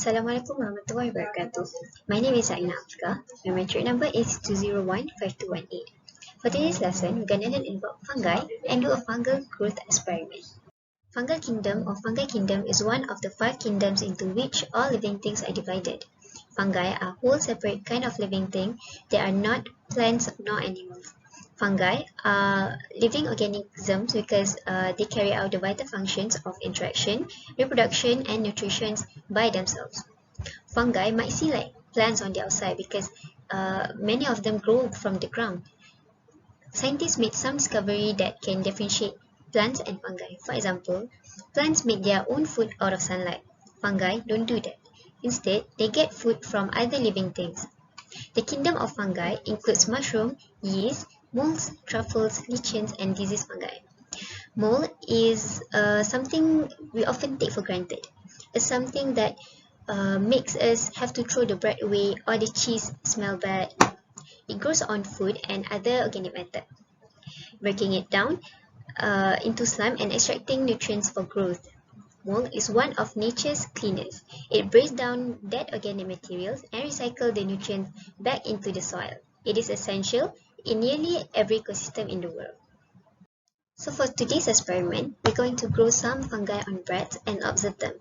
Assalamualaikum warahmatullahi wabarakatuh. My name is Aina Afka. My metric number is 2015218. For today's lesson, we're going to learn about fungi and do a fungal growth experiment. Fungal kingdom or fungi kingdom is one of the 5 kingdoms into which all living things are divided. Fungi are whole separate kind of living thing. They are not plants nor animals. Fungi are living organisms because they carry out the vital functions of interaction, reproduction, and nutrition by themselves. Fungi might seem like plants on the outside because many of them grow from the ground. Scientists made some discovery that can differentiate plants and fungi. For example, plants make their own food out of sunlight. Fungi don't do that. Instead, they get food from other living things. The kingdom of fungi includes mushroom, yeast, molds, truffles, lichens, and disease fungi. Mold is something we often take for granted. It's something that makes us have to throw the bread away or the cheese smell bad. It grows on food and other organic matter, breaking it down into slime and extracting nutrients for growth. Mold is one of nature's cleaners. It breaks down dead organic materials and recycles the nutrients back into the soil. It is essential in nearly every ecosystem in the world. So for today's experiment, we're going to grow some fungi on bread and observe them.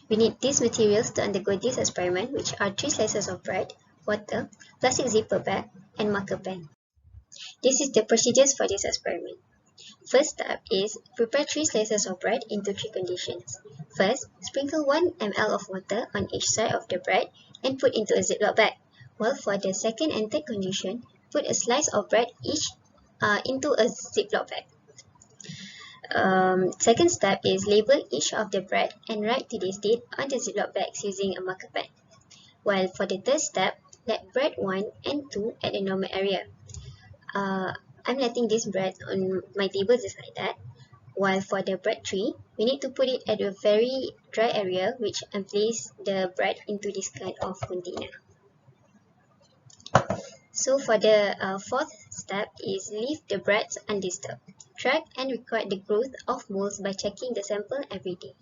We need these materials to undergo this experiment, which are 3 slices of bread, water, plastic zipper bag, and marker pen. This is the procedures for this experiment. First step is prepare 3 slices of bread into 3 conditions. First, sprinkle 1 ml of water on each side of the bread and put into a Ziploc bag. While for the second and third condition, put a slice of bread each into a Ziploc bag. Second step is label each of the bread and write today's date on the Ziploc bags using a marker pen. While for the third step, let bread 1 and 2 at a normal area. I'm letting this bread on my table just like that. While for the bread 3, we need to put it at a very dry area and place the bread into this kind of container. So for the fourth step is leave the breads undisturbed. Track and record the growth of molds by checking the sample every day.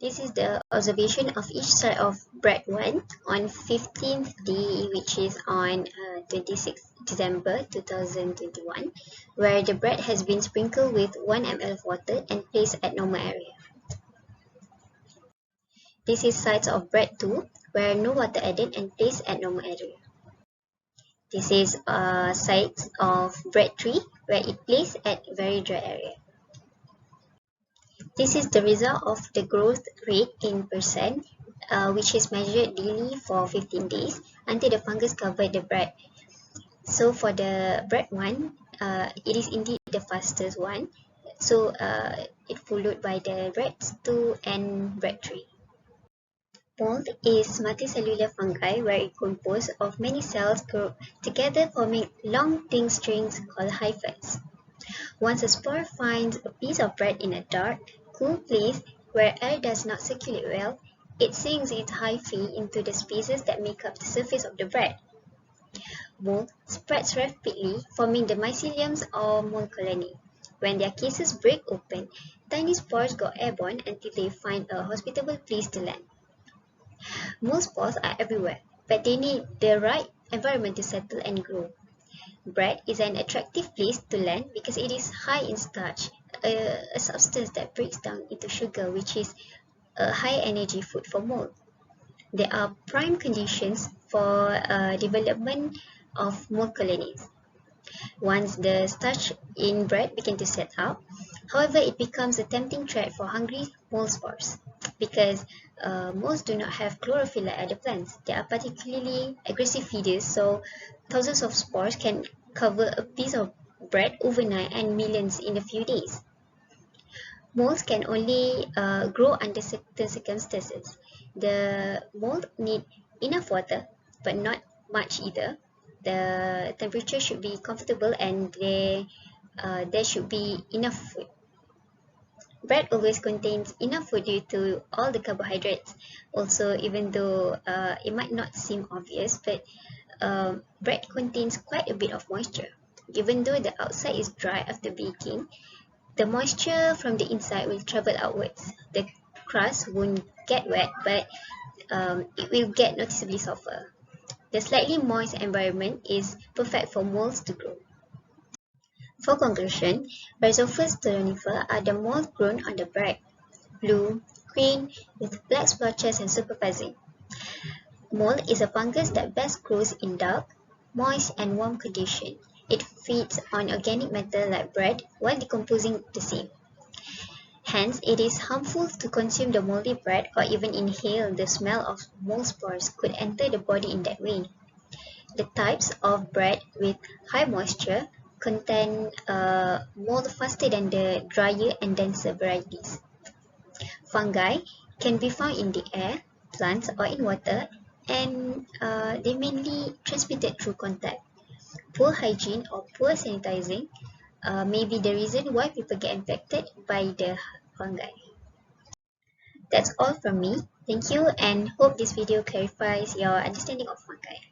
This is the observation of each side of bread 1 on 15th day, which is on 26th December 2021, where the bread has been sprinkled with 1 ml of water and placed at normal area. This is sides of bread 2, where no water added and placed at normal area. This is sides of bread 3, where it placed at very dry area. This is the result of the growth rate in percent, which is measured daily for 15 days until the fungus covered the bread. So for the bread 1, it is indeed the fastest one. So it followed by the bread 2 and bread 3. Mold is multicellular fungi where it composed of many cells grouped together forming long thin strings called hyphae. Once a spore finds a piece of bread in a dark, cool place where air does not circulate well, it sinks its hyphae into the spaces that make up the surface of the bread. Mold spreads rapidly, forming the myceliums or mold colony. When their cases break open, tiny spores go airborne until they find a hospitable place to land. Mold spores are everywhere, but they need the right environment to settle and grow. Bread is an attractive place to land because it is high in starch, a substance that breaks down into sugar, which is a high energy food for mold. There are prime conditions for development of mold colonies. Once the starch in bread begins to set out, however, it becomes a tempting threat for hungry mold spores because molds do not have chlorophyll like other plants. They are particularly aggressive feeders, so thousands of spores can cover a piece of bread overnight and millions in a few days. Molds can only grow under certain circumstances. The mold need enough water, but not much either. The temperature should be comfortable and there should be enough food. Bread always contains enough food due to all the carbohydrates. Also, even though it might not seem obvious, but bread contains quite a bit of moisture. Even though the outside is dry after baking, the moisture from the inside will travel outwards. The crust won't get wet, but it will get noticeably softer. The slightly moist environment is perfect for molds to grow. For conclusion, Rhizophus stolonifer are the molds grown on the bread, blue, green, with black splotches and superposing. Mold is a fungus that best grows in dark, moist and warm conditions. It feeds on organic matter like bread while decomposing the same. Hence, it is harmful to consume the moldy bread or even inhale the smell of mold spores could enter the body in that way. The types of bread with high moisture contain mold faster than the drier and denser varieties. Fungi can be found in the air, plants, or in water, and they mainly transmitted through contact. Poor hygiene or poor sanitizing may be the reason why people get infected by the fungi. That's all from me. Thank you and hope this video clarifies your understanding of fungi.